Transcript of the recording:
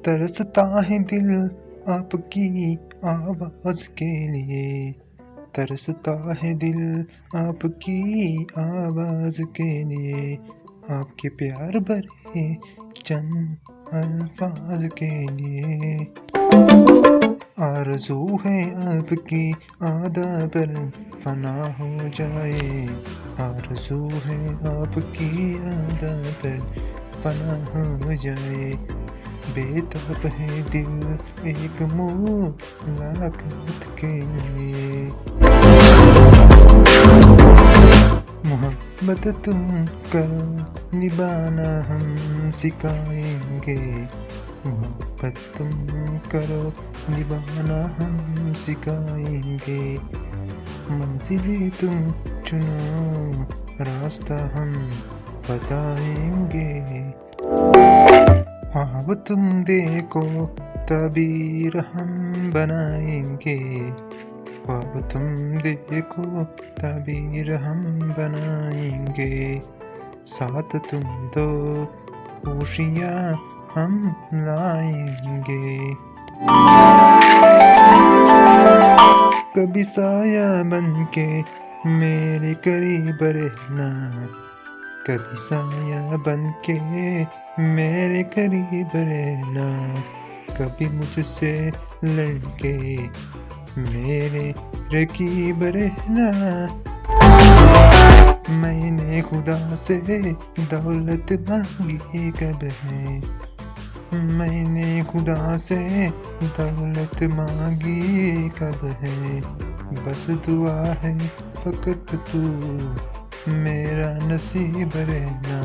तरसता है दिल आपकी आवाज के लिए, तरसता है दिल आपकी आवाज के लिए, आपके प्यार भरे चंद अल्फाज के लिए। आरज़ू है आपकी आदा पर फना हो जाए, आरज़ू है आपकी आदा पर फना हो जाए। बेताब है दिल एक मुलाकात के लिए। मोहब्बत तुम करो निभाना हम सिखाएंगे, मोहब्बत तुम करो निभाना हम सिखाएंगे। मंजिल तुम चुनो रास्ता हम बताएंगे। ख्वाब तुम देखो तबीर हम बनाएंगे, ख्वाब तुम देखो तबीर हम बनाएंगे। साथ तुम दो खुशियाँ हम लाएंगे। कभी साया बनके मेरे करीब रहना, कभी साया बनके मेरे करीब रहना। कभी मुझसे लड़के मेरे रकीब रहना। मैंने खुदा से दौलत मांगी कब है, मैंने खुदा से दौलत मांगी कब है। बस दुआ है फकत तू मेरा नसीब रहना।